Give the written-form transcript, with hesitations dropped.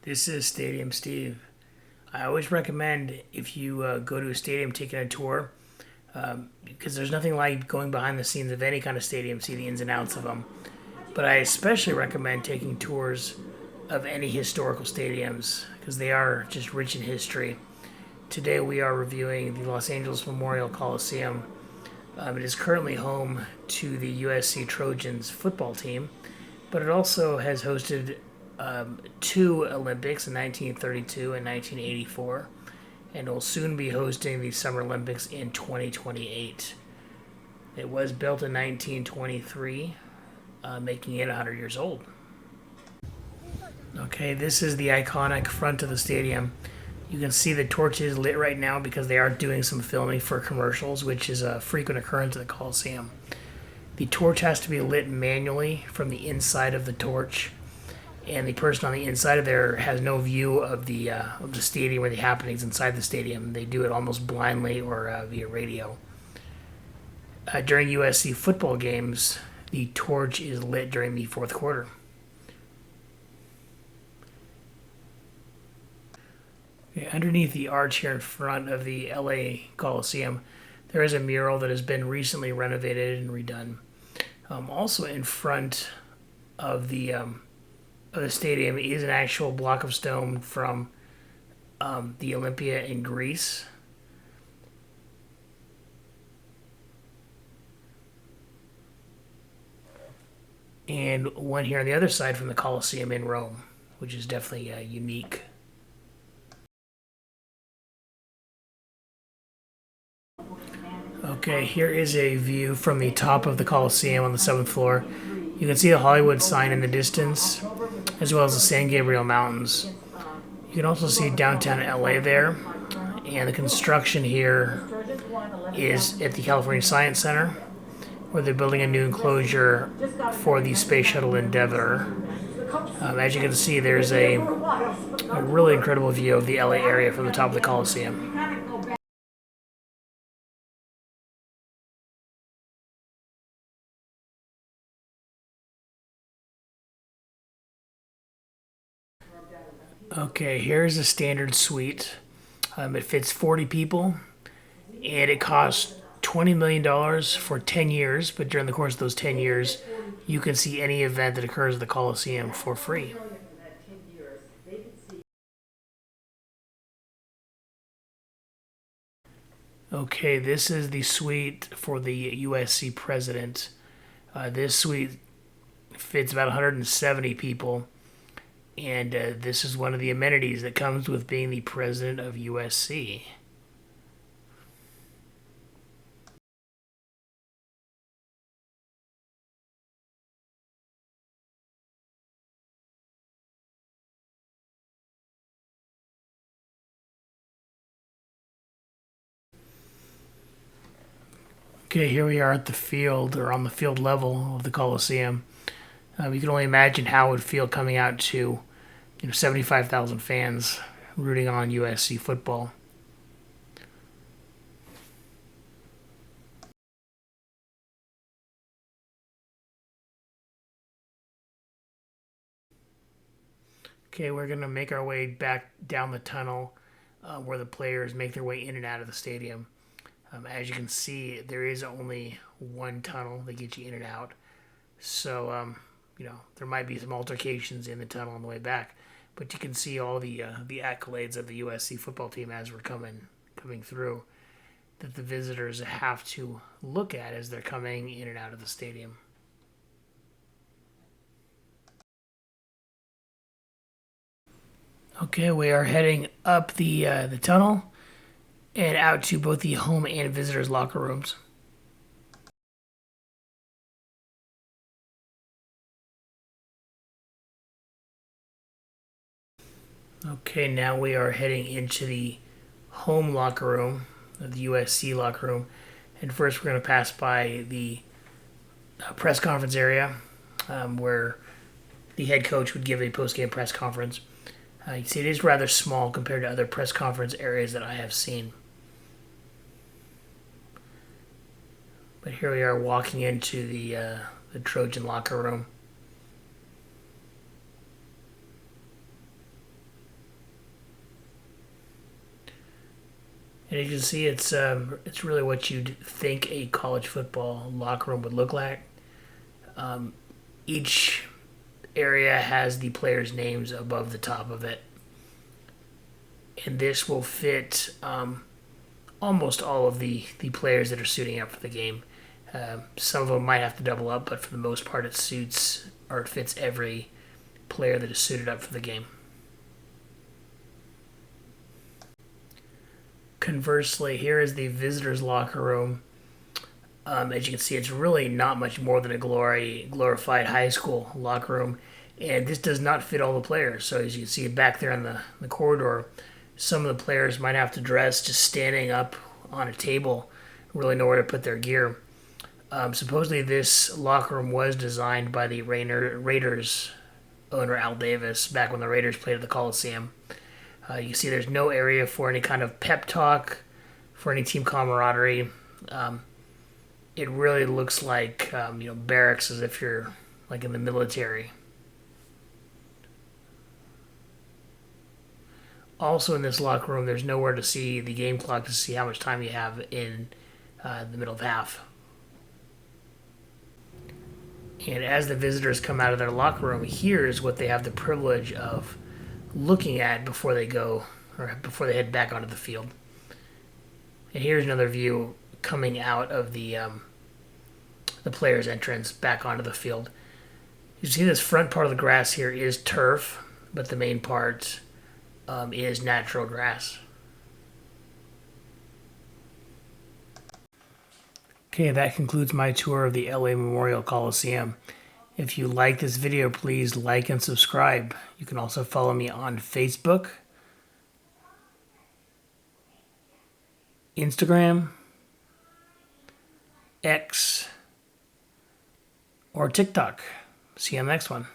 This is Stadium Steve. I always recommend if you go to a stadium taking a tour, because there's nothing like going behind the scenes of any kind of stadium, see the ins and outs of them. But I especially recommend taking tours of any historical stadiums because they are just rich in history. Today we are reviewing the Los Angeles Memorial Coliseum. It is currently home to the USC Trojans football team, but it also has hosted two Olympics in 1932 and 1984, and will soon be hosting the Summer Olympics in 2028. It was built in 1923, making it 100 years old. Okay, this is the iconic front of the stadium. You can see the torches lit right now because they are doing some filming for commercials, which is a frequent occurrence at the Coliseum. The torch has to be lit manually from the inside of the torch, and the person on the inside of there has no view of the stadium or the happenings inside the stadium. They do it almost blindly or via radio. During USC football games, the torch is lit during the fourth quarter. Okay, underneath the arch here in front of the LA Coliseum, there is a mural that has been recently renovated and redone. Also in front of the stadium is an actual block of stone from the Olympia in Greece. And one here on the other side from the Colosseum in Rome, which is definitely unique. Okay, here is a view from the top of the Coliseum on the 7th floor. You can see the Hollywood sign in the distance, as well as the San Gabriel Mountains. You can also see downtown LA there, and the construction here is at the California Science Center, where they're building a new enclosure for the Space Shuttle Endeavour. As you can see, there's a really incredible view of the LA area from the top of the Coliseum. Okay, here's a standard suite. It fits 40 people, and it costs $20 million for 10 years, but during the course of those 10 years, you can see any event that occurs at the Coliseum for free. Okay, this is the suite for the USC president. This suite fits about 170 people, and this is one of the amenities that comes with being the president of USC. Okay, here we are at the field, or on the field level of the Coliseum. You can only imagine how it would feel coming out to 75,000 fans rooting on USC football. Okay, we're going to make our way back down the tunnel where the players make their way in and out of the stadium. As you can see, there is only one tunnel that gets you in and out. So, there might be some altercations in the tunnel on the way back. But you can see all the accolades of the USC football team as we're coming through that the visitors have to look at as they're coming in and out of the stadium. Okay, we are heading up the tunnel and out to both the home and visitors locker rooms. Okay, now we are heading into the home locker room, the USC locker room, and first we're going to pass by the press conference area where the head coach would give a post-game press conference. You see, it is rather small compared to other press conference areas that I have seen. But here we are walking into the Trojan locker room. And as you can see, it's really what you'd think a college football locker room would look like. Each area has the players' names above the top of it, and this will fit almost all of the players that are suiting up for the game. Some of them might have to double up, but for the most part, it fits every player that is suited up for the game. Conversely, here is the visitors' locker room. As you can see, it's really not much more than a glorified high school locker room, and this does not fit all the players. So as you can see back there in the corridor, some of the players might have to dress just standing up on a table, really nowhere to put their gear. Supposedly, this locker room was designed by the Raiders owner Al Davis back when the Raiders played at the Coliseum. You can see there's no area for any kind of pep talk, for any team camaraderie. It really looks like barracks, as if you're like in the military. Also in this locker room, there's nowhere to see the game clock to see how much time you have in the middle of half. And as the visitors come out of their locker room, here's what they have the privilege of looking at before they head back onto the field. And here's another view coming out of the player's entrance back onto the field. You see this front part of the grass here is turf, but the main part is natural grass. Okay, that concludes my tour of the LA Memorial Coliseum. If you like this video, please like and subscribe. You can also follow me on Facebook, Instagram, X, or TikTok. See you on the next one.